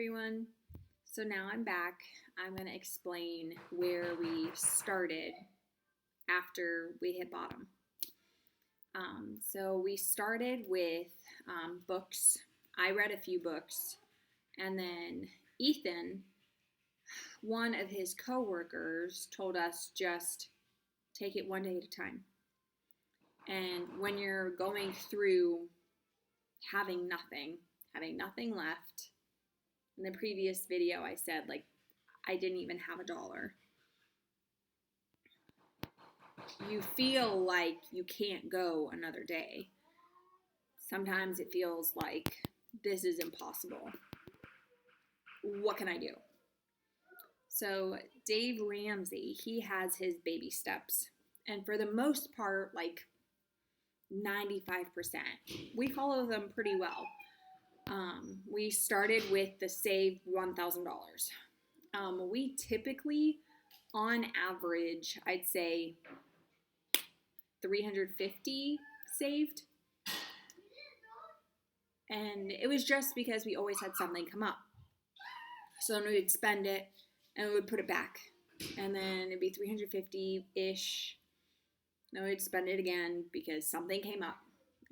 everyone. So now I'm back. I'm going to explain where we started after we hit bottom. So we started with books. I read a few books, and then Ethan, one of his coworkers, told us just take it one day at a time. And when you're going through having nothing left, in the previous video I said I didn't even have $1. You feel like you can't go another day. Sometimes it feels like this is impossible. What can I do? So Dave Ramsey, he has his baby steps. And for the most part, 95%, we follow them pretty well. We started with the save $1,000. We typically, on average, I'd say 350 saved. And it was just because we always had something come up. So then we would spend it and we would put it back. And then it'd be 350-ish. Then we'd spend it again because something came up.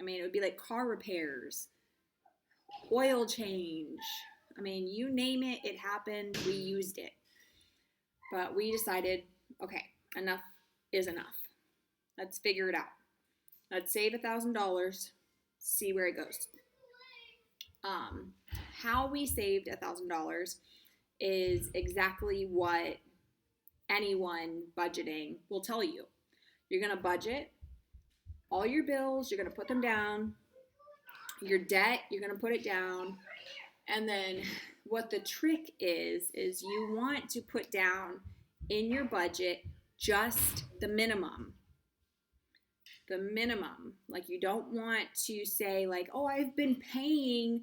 I mean, it would be like car repairs, oil change. I mean, you name it, it happened, we used it. But we decided, okay, enough is enough. Let's figure it out. Let's save $1,000, see where it goes. How we saved $1,000 is exactly what anyone budgeting will tell you. You're going to budget all your bills, you're going to put them down. Your debt, you're going to put it down. And then what the trick is you want to put down in your budget just the minimum. The minimum. Like, you don't want to say oh, I've been paying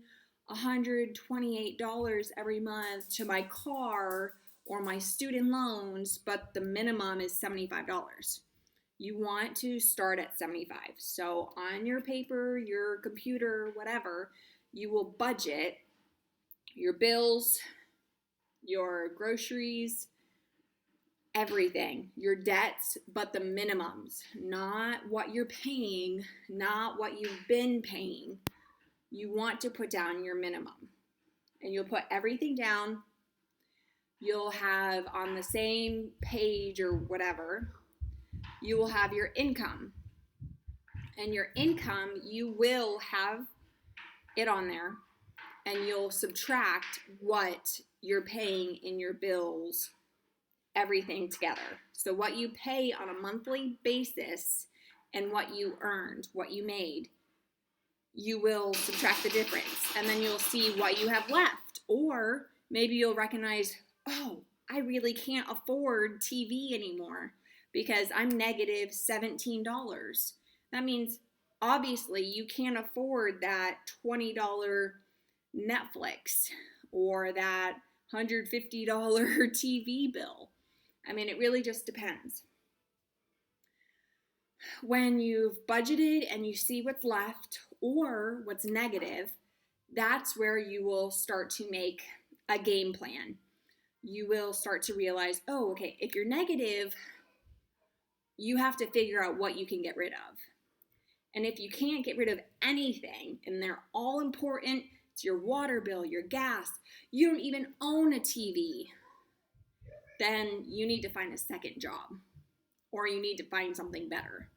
$128 every month to my car or my student loans, but the minimum is $75. You want to start at 75. So on your paper, your computer, whatever, you will budget your bills, your groceries, everything, your debts, but the minimums, not what you're paying, not what you've been paying. You want to put down your minimum. And you'll put everything down. You'll have on the same page or whatever, you will have your income. And your income, you will have it on there. And you'll subtract what you're paying in your bills, everything together. So what you pay on a monthly basis and what you earned, what you made, you will subtract the difference. And then you'll see what you have left. Or maybe you'll recognize, oh, I really can't afford TV anymore because I'm negative $17. That means obviously you can't afford that $20 Netflix or that $150 TV bill. I mean, it really just depends. When you've budgeted and you see what's left or what's negative, that's where you will start to make a game plan. You will start to realize, oh, okay, if you're negative, you have to figure out what you can get rid of. And if you can't get rid of anything, and they're all important, it's your water bill, your gas, you don't even own a TV, then you need to find a second job, or you need to find something better,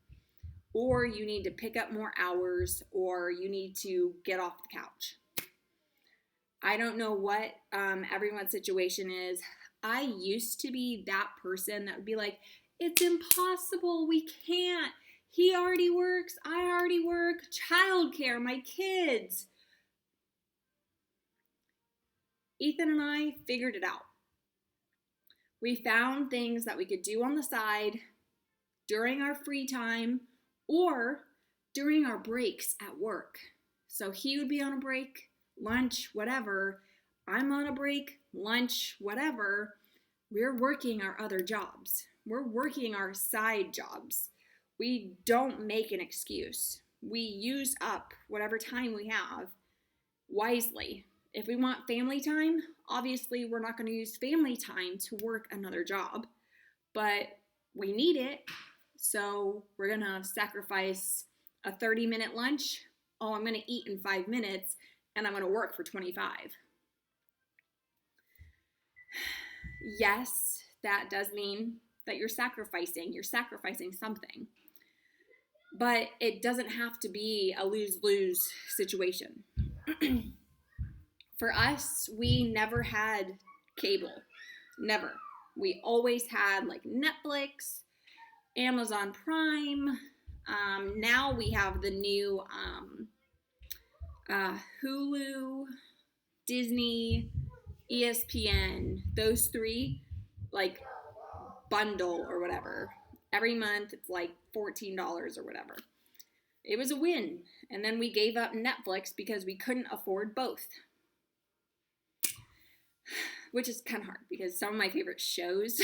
or you need to pick up more hours, or you need to get off the couch. I don't know what everyone's situation is. I used to be that person that would be like, it's impossible, we can't. He already works, I already work, childcare, my kids. Ethan and I figured it out. We found things that we could do on the side during our free time or during our breaks at work. So he would be on a break, lunch, whatever. I'm on a break, lunch, whatever. We're working our other jobs. We're working our side jobs. We don't make an excuse. We use up whatever time we have wisely. If we want family time, obviously we're not going to use family time to work another job, but we need it. So we're going to sacrifice a 30-minute lunch. Oh, I'm going to eat in 5 minutes and I'm going to work for 25. Yes, that does mean that you're sacrificing something. But it doesn't have to be a lose-lose situation. For us, we never had cable. Never. We always had like Netflix, Amazon Prime. Now we have the new Hulu, Disney, ESPN. Those three, like, bundle or whatever. Every month it's like $14 or whatever. It was a win. And then we gave up Netflix because we couldn't afford both. Which is kind of hard because some of my favorite shows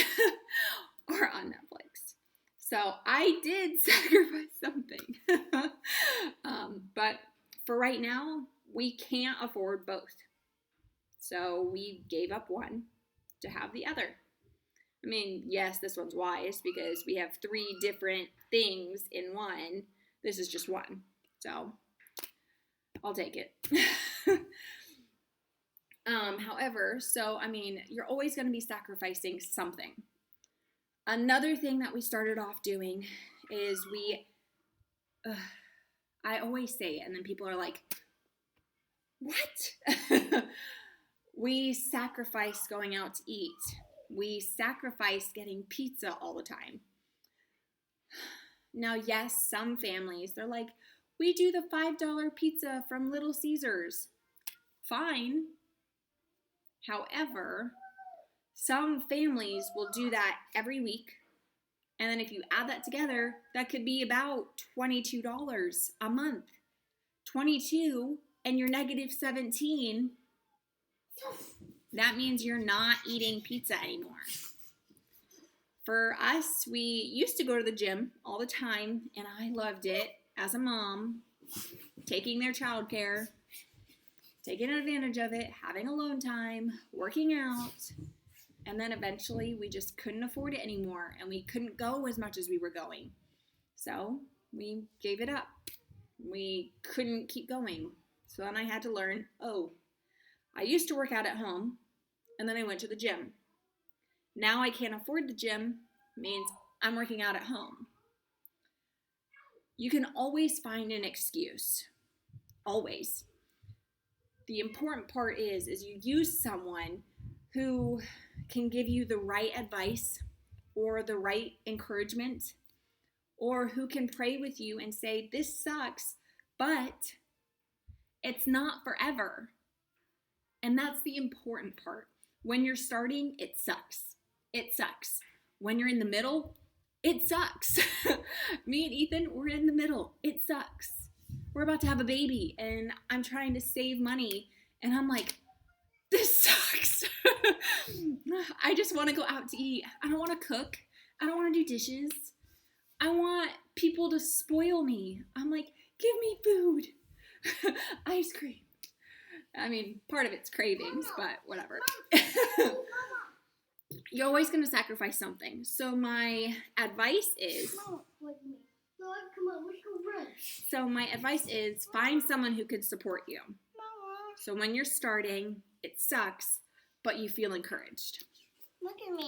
are on Netflix. So I did sacrifice something. But for right now, we can't afford both. So we gave up one to have the other. I mean, yes, this one's wise because we have 3 different things in one. This is just one. So I'll take it. However, so, I mean, you're always going to be sacrificing something. Another thing that we started off doing is I always say it, and then people are like, what? We sacrifice going out to eat. We sacrifice getting pizza all the time. Now, yes, some families, they're like, we do the $5 pizza from Little Caesars. Fine. However, some families will do that every week. And then if you add that together, that could be about $22 a month. 22 and you're negative 17. That means you're not eating pizza anymore. For us, we used to go to the gym all the time, and I loved it as a mom, taking their childcare, taking advantage of it, having alone time, working out, and then eventually we just couldn't afford it anymore, and we couldn't go as much as we were going. So we gave it up. We couldn't keep going. So then I had to learn, I used to work out at home, and then I went to the gym. Now I can't afford the gym, means I'm working out at home. You can always find an excuse. Always. The important part is you use someone who can give you the right advice or the right encouragement, or who can pray with you and say, this sucks, but it's not forever. And that's the important part. When you're starting, it sucks. It sucks. When you're in the middle, it sucks. Me and Ethan, we're in the middle. It sucks. We're about to have a baby, and I'm trying to save money, and I'm like, this sucks. I just want to go out to eat. I don't want to cook. I don't want to do dishes. I want people to spoil me. I'm like, give me food. Ice cream. I mean, part of it's cravings, but whatever. You're always going to sacrifice something. So my advice is... find someone who could support you. So when you're starting, it sucks, but you feel encouraged. Look at me.